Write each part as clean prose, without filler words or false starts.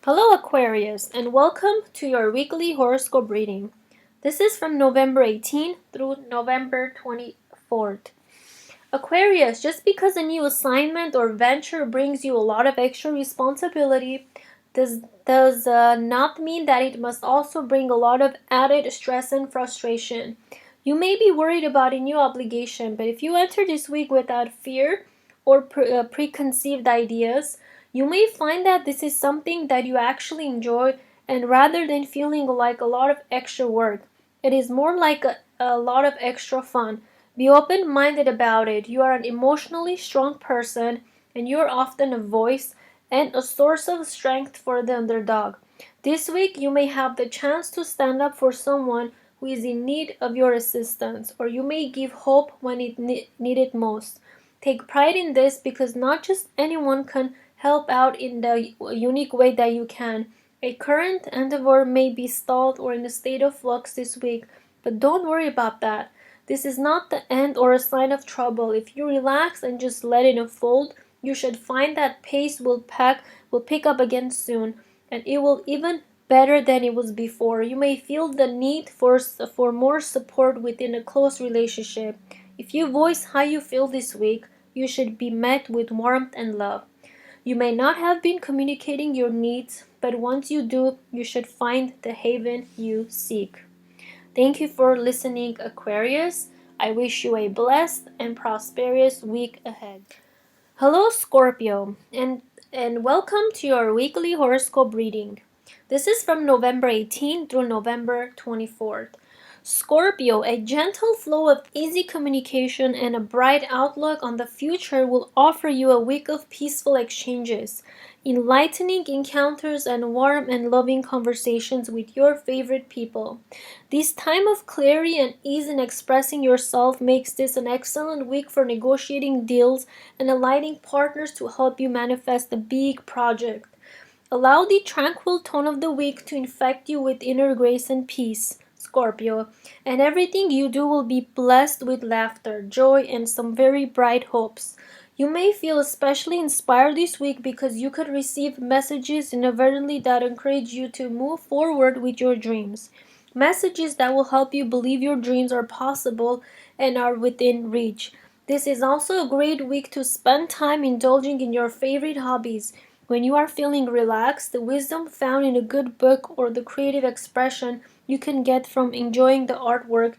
Hello, Aquarius, and welcome to your weekly horoscope reading. This is from November 18th through November 24th. Aquarius, just because a new assignment or venture brings you a lot of extra responsibility does not mean that it must also bring a lot of added stress and frustration. You may be worried about a new obligation, but if you enter this week without fear or preconceived ideas, you may find that this is something that you actually enjoy, and rather than feeling like a lot of extra work, it is more like a lot of extra fun. Be open-minded about it. You are an emotionally strong person, and you're often a voice and a source of strength for the underdog. This week, you may have the chance to stand up for someone who is in need of your assistance, or you may give hope when it needed most. Take pride in this because not just anyone can help out in the unique way that you can. A current endeavor may be stalled or in a state of flux this week, but don't worry about that. This is not the end or a sign of trouble. If you relax and just let it unfold, you should find that pace will pick up again soon, and it will even better than it was before. You may feel the need for more support within a close relationship. If you voice how you feel this week, you should be met with warmth and love. You may not have been communicating your needs, but once you do, you should find the haven you seek. Thank you for listening, Aquarius. I wish you a blessed and prosperous week ahead. Hello, Scorpio, and welcome to your weekly horoscope reading. This is from November 18th through November 24th. Scorpio, a gentle flow of easy communication and a bright outlook on the future will offer you a week of peaceful exchanges, enlightening encounters, and warm and loving conversations with your favorite people. This time of clarity and ease in expressing yourself makes this an excellent week for negotiating deals and aligning partners to help you manifest a big project. Allow the tranquil tone of the week to infect you with inner grace and peace, Scorpio, and everything you do will be blessed with laughter, joy, and some very bright hopes. You may feel especially inspired this week because you could receive messages inadvertently that encourage you to move forward with your dreams. Messages that will help you believe your dreams are possible and are within reach. This is also a great week to spend time indulging in your favorite hobbies. When you are feeling relaxed, the wisdom found in a good book or the creative expression you can get from enjoying the artwork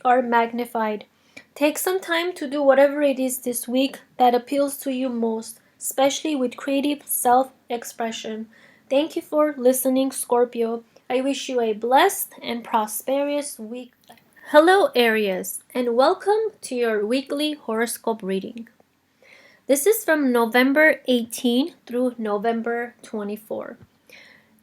are magnified. Take some time to do whatever it is this week that appeals to you most, especially with creative self-expression. Thank you for listening, Scorpio. I wish you a blessed and prosperous week. Hello, Aries, and welcome to your weekly horoscope reading. This is from November 18 through November 24.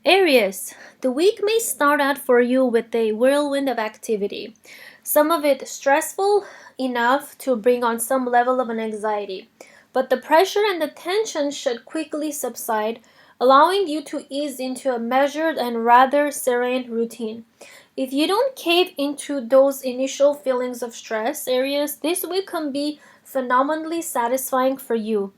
Aries, the week may start out for you with a whirlwind of activity, some of it stressful enough to bring on some level of an anxiety. But the pressure and the tension should quickly subside, allowing you to ease into a measured and rather serene routine. If you don't cave into those initial feelings of stress, Aries, this week can be phenomenally satisfying for you.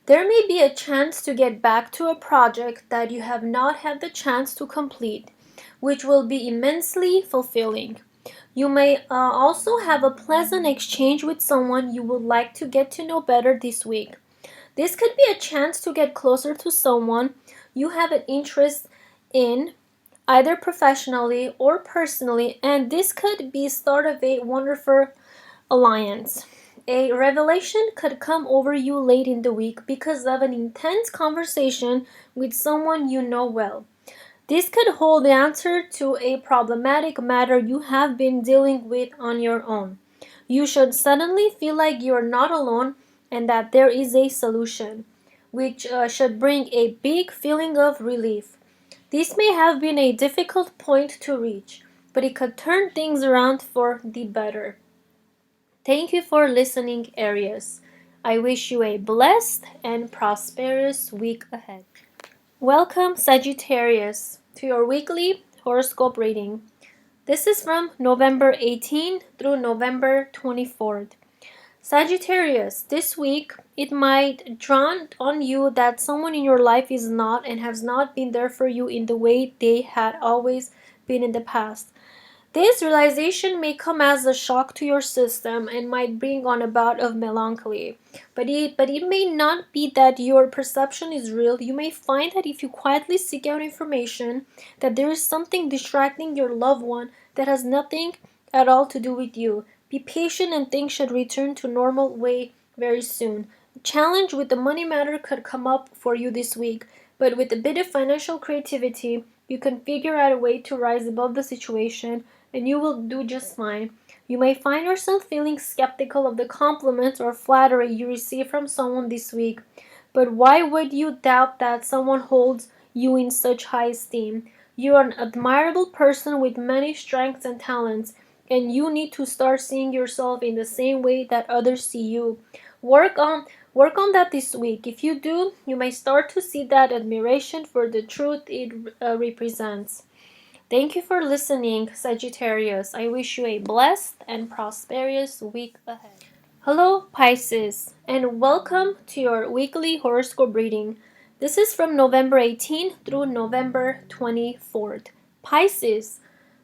There may be a chance to get back to a project that you have not had the chance to complete, which will be immensely fulfilling. You may also have a pleasant exchange with someone you would like to get to know better this week. This could be a chance to get closer to someone you have an interest in, either professionally or personally, and this could be start of a wonderful alliance. A revelation could come over you late in the week because of an intense conversation with someone you know well. This could hold the answer to a problematic matter you have been dealing with on your own. You should suddenly feel like you are not alone and that there is a solution, which should bring a big feeling of relief. This may have been a difficult point to reach, but it could turn things around for the better. Thank you for listening, Aries. I wish you a blessed and prosperous week ahead. Welcome, Sagittarius, to your weekly horoscope reading. This is from November 18 through November 24th. Sagittarius, this week it might dawn on you that someone in your life is not and has not been there for you in the way they had always been in the past. This realization may come as a shock to your system and might bring on a bout of melancholy. But it may not be that your perception is real. You may find that if you quietly seek out information, that there is something distracting your loved one that has nothing at all to do with you. Be patient and things should return to normal way very soon. A challenge with the money matter could come up for you this week, but with a bit of financial creativity, you can figure out a way to rise above the situation and you will do just fine. You may find yourself feeling skeptical of the compliments or flattery you receive from someone this week, but why would you doubt that someone holds you in such high esteem? You are an admirable person with many strengths and talents, and you need to start seeing yourself in the same way that others see you. Work on Work on that this week. If you do, you may start to see that admiration for the truth it represents. Thank you for listening, Sagittarius. I wish you a blessed and prosperous week ahead. Hello, Pisces, and welcome to your weekly horoscope reading. This is from November 18th through November 24th. Pisces,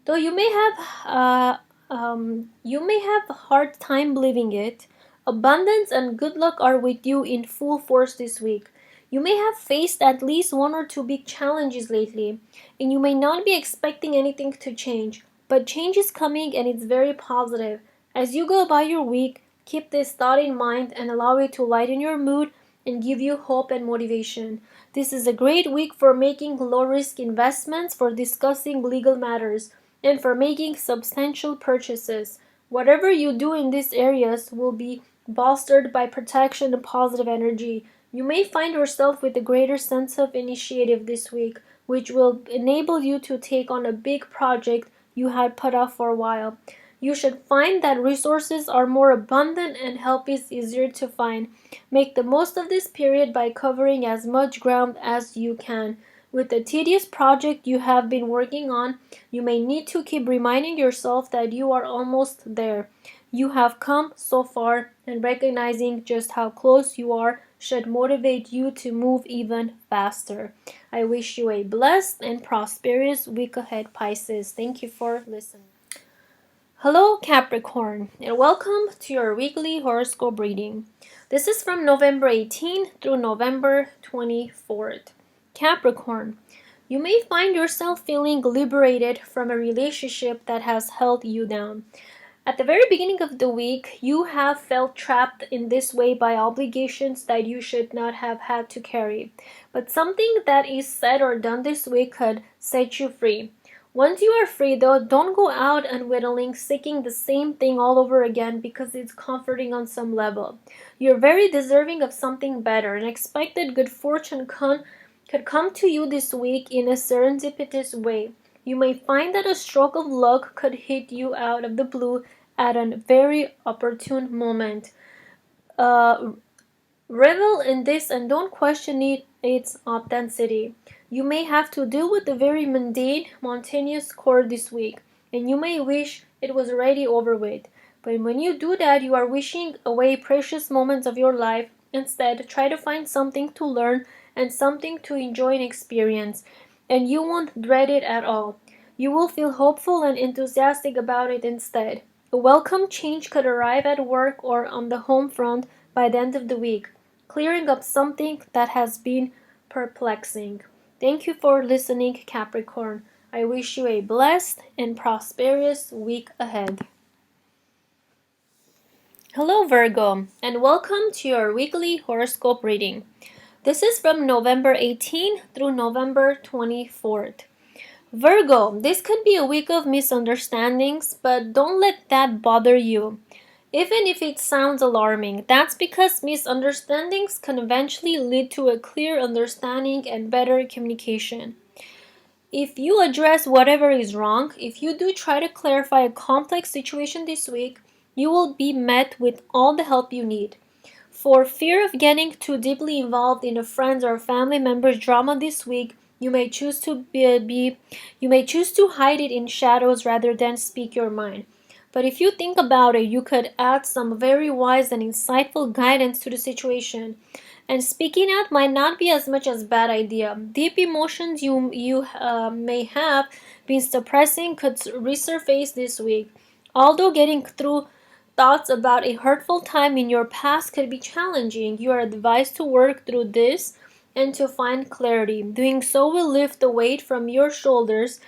though you may have a hard time believing it, abundance and good luck are with you in full force this week. You may have faced at least one or two big challenges lately, and you may not be expecting anything to change, but change is coming and it's very positive. As you go about your week, keep this thought in mind and allow it to lighten your mood and give you hope and motivation. This is a great week for making low-risk investments, for discussing legal matters, and for making substantial purchases. Whatever you do in these areas will be bolstered by protection and positive energy. You may find yourself with a greater sense of initiative this week, which will enable you to take on a big project you had put off for a while. You should find that resources are more abundant and help is easier to find. Make the most of this period by covering as much ground as you can. With the tedious project you have been working on, you may need to keep reminding yourself that you are almost there. You have come so far, and recognizing just how close you are should motivate you to move even faster. I wish you a blessed and prosperous week ahead, Pisces. Thank you for listening. Hello, Capricorn, and welcome to your weekly horoscope reading. This is from November 18th through November 24th. Capricorn, you may find yourself feeling liberated from a relationship that has held you down. At the very beginning of the week, you have felt trapped in this way by obligations that you should not have had to carry. But something that is said or done this week could set you free. Once you are free, though, don't go out unwittingly seeking the same thing all over again because it's comforting on some level. You're very deserving of something better, and expected good fortune could come to you this week in a serendipitous way. You may find that a stroke of luck could hit you out of the blue at a very opportune moment. Uh, Revel in this and don't question its authenticity. You may have to deal with a very mundane, monotonous core this week, and you may wish it was already over with. But when you do that, you are wishing away precious moments of your life. Instead, try to find something to learn and something to enjoy and experience, and you won't dread it at all. You will feel hopeful and enthusiastic about it instead. A welcome change could arrive at work or on the home front by the end of the week, clearing up something that has been perplexing. Thank you for listening, Capricorn. I wish you a blessed and prosperous week ahead. Hello, Virgo, and welcome to your weekly horoscope reading. This is from November 18th through November 24th. Virgo, this could be a week of misunderstandings, but don't let that bother you. Even if it sounds alarming, that's because misunderstandings can eventually lead to a clear understanding and better communication. If you address whatever is wrong, if you do try to clarify a complex situation this week, you will be met with all the help you need. For fear of getting too deeply involved in a friend's or family member's drama this week, you may choose to hide it in shadows rather than speak your mind. But if you think about it, you could add some very wise and insightful guidance to the situation. And speaking out might not be as much as bad idea. Deep emotions you may have been suppressing could resurface this week. Although getting through thoughts about a hurtful time in your past could be challenging, you are advised to work through this and to find clarity. Doing so will lift the weight from your shoulders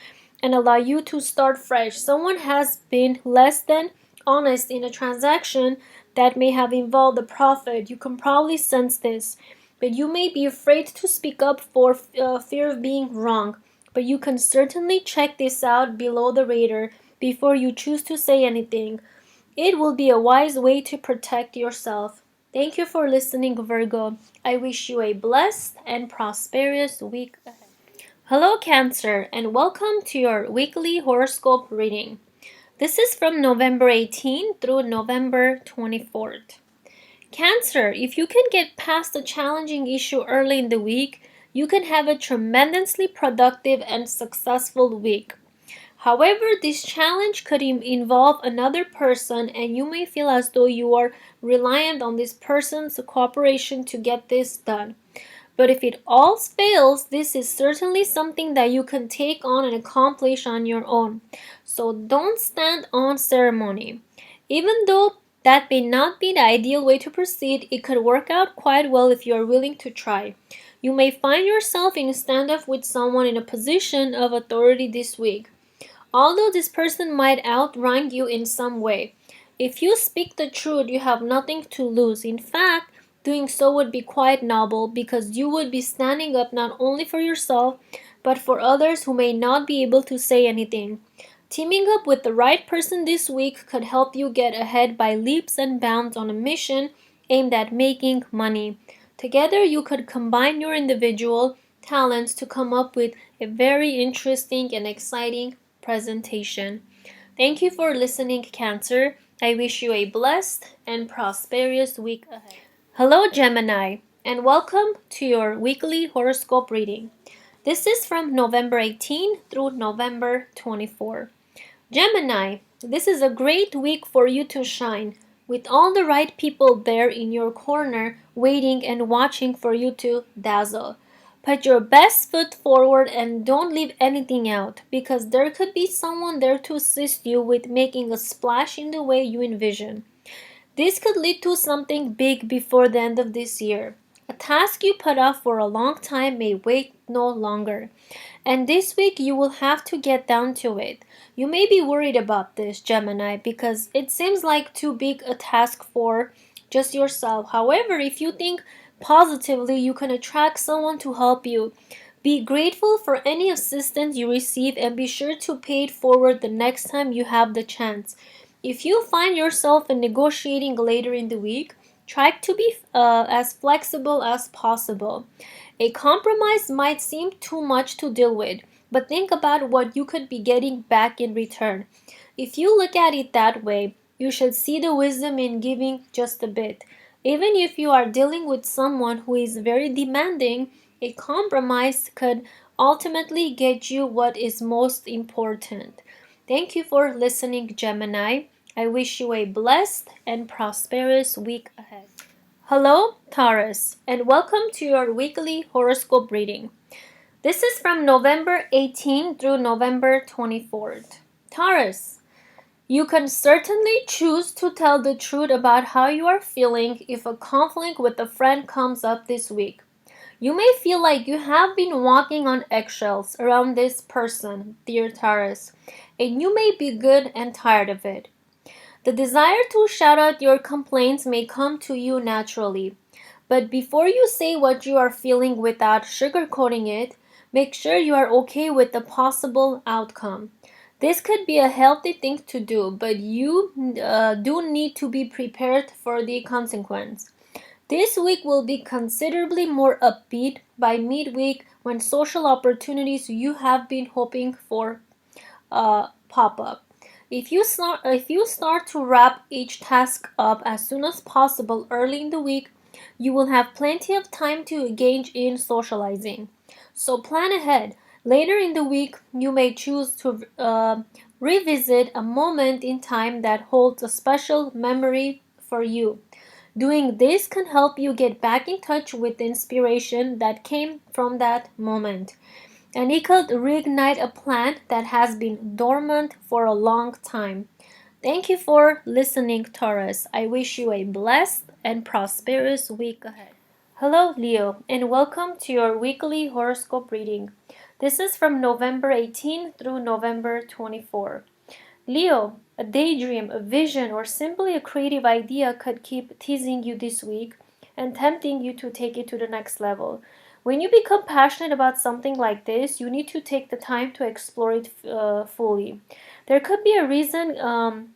and allow you to start fresh. Someone has been less than honest in a transaction that may have involved a profit. You can probably sense this, but you may be afraid to speak up for fear of being wrong. But you can certainly check this out below the radar before you choose to say anything. It will be a wise way to protect yourself. Thank you for listening, Virgo. I wish you a blessed and prosperous week ahead. Hello, Cancer, and welcome to your weekly horoscope reading. This is from November 18 through November 24th. Cancer, if you can get past a challenging issue early in the week, you can have a tremendously productive and successful week. However, this challenge could involve another person, and you may feel as though you are reliant on this person's cooperation to get this done. But if it all fails, this is certainly something that you can take on and accomplish on your own. So don't stand on ceremony. Even though that may not be the ideal way to proceed, it could work out quite well if you are willing to try. You may find yourself in a standoff with someone in a position of authority this week. Although this person might outrank you in some way, if you speak the truth, you have nothing to lose. In fact, doing so would be quite noble because you would be standing up not only for yourself, but for others who may not be able to say anything. Teaming up with the right person this week could help you get ahead by leaps and bounds on a mission aimed at making money. Together, you could combine your individual talents to come up with a very interesting and exciting presentation. Thank you for listening, Cancer. I wish you a blessed and prosperous week ahead. Hello, Gemini, and welcome to your weekly horoscope reading. This is from November 18 through November 24. Gemini, this is a great week for you to shine, with all the right people there in your corner waiting and watching for you to dazzle. Put your best foot forward and don't leave anything out, because there could be someone there to assist you with making a splash in the way you envision. This could lead to something big before the end of this year. A task you put off for a long time may wait no longer. And this week you will have to get down to it. You may be worried about this, Gemini, because it seems like too big a task for just yourself. However, if you think positively, you can attract someone to help you. Be grateful for any assistance you receive and be sure to pay it forward the next time you have the chance. If you find yourself in negotiating later in the week, try to be as flexible as possible. A compromise might seem too much to deal with, but think about what you could be getting back in return. If you look at it that way, you should see the wisdom in giving just a bit. Even if you are dealing with someone who is very demanding, a compromise could ultimately get you what is most important. Thank you for listening, Gemini. I wish you a blessed and prosperous week ahead. Hello, Taurus, and welcome to your weekly horoscope reading. This is from November 18 through November 24th. Taurus, you can certainly choose to tell the truth about how you are feeling if a conflict with a friend comes up this week. You may feel like you have been walking on eggshells around this person, dear Taurus, and you may be good and tired of it. The desire to shout out your complaints may come to you naturally, but before you say what you are feeling without sugarcoating it, make sure you are okay with the possible outcome. This could be a healthy thing to do, but you do need to be prepared for the consequence. This week will be considerably more upbeat by midweek when social opportunities you have been hoping for pop up. If you start to wrap each task up as soon as possible early in the week, you will have plenty of time to engage in socializing. So plan ahead. Later in the week, you may choose to Revisit a moment in time that holds a special memory for you. Doing this can help you get back in touch with the inspiration that came from that moment. And it could reignite a plan that has been dormant for a long time. Thank you for listening, Taurus. I wish you a blessed and prosperous week ahead. Hello, Leo, and welcome to your weekly horoscope reading. This is from November 18 through November 24. Leo, a daydream, a vision, or simply a creative idea could keep teasing you this week and tempting you to take it to the next level. When you become passionate about something like this, you need to take the time to explore it fully. There could be a reason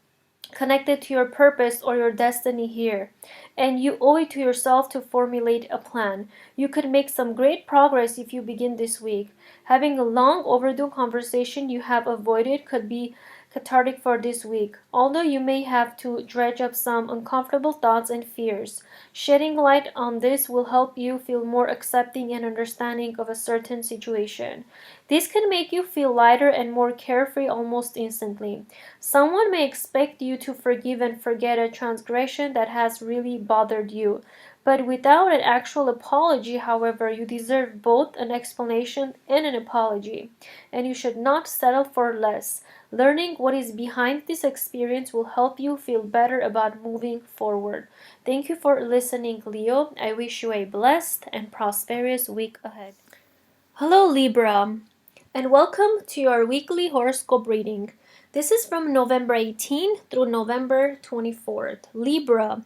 connected to your purpose or your destiny here, and you owe it to yourself to formulate a plan. You could make some great progress if you begin this week. Having a long overdue conversation you have avoided could be cathartic for this week, although you may have to dredge up some uncomfortable thoughts and fears. Shedding light on this will help you feel more accepting and understanding of a certain situation. This can make you feel lighter and more carefree almost instantly. Someone may expect you to forgive and forget a transgression that has really bothered you. But without an actual apology, however, you deserve both an explanation and an apology, and you should not settle for less. Learning what is behind this experience will help you feel better about moving forward. Thank you for listening, Leo. I wish you a blessed and prosperous week ahead. Hello, Libra, and welcome to your weekly horoscope reading. This is from November 18 through November 24th. Libra,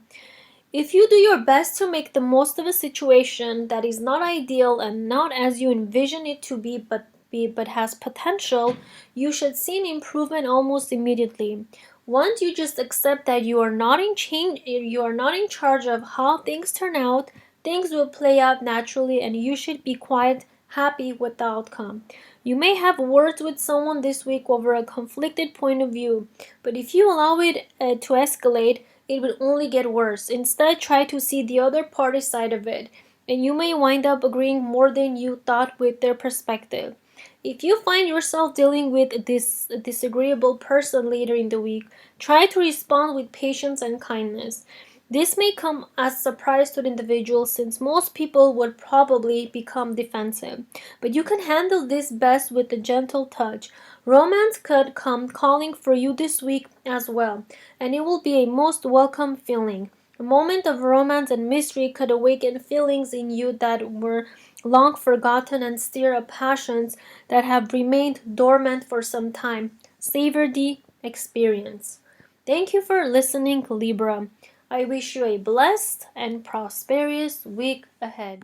if you do your best to make the most of a situation that is not ideal and not as you envision it to be, but has potential, you should see an improvement almost immediately. Once you just accept that you are not in charge of how things turn out, things will play out naturally and you should be quite happy with the outcome. You may have words with someone this week over a conflicted point of view, but if you allow it to escalate, it will only get worse. Instead, try to see the other party's side of it, and you may wind up agreeing more than you thought with their perspective. If you find yourself dealing with this disagreeable person later in the week, try to respond with patience and kindness. This may come as a surprise to the individual since most people would probably become defensive, but you can handle this best with a gentle touch. Romance could come calling for you this week as well, and it will be a most welcome feeling. A moment of romance and mystery could awaken feelings in you that were long forgotten and stir up passions that have remained dormant for some time. Savor the experience. Thank you for listening, Libra. I wish you a blessed and prosperous week ahead.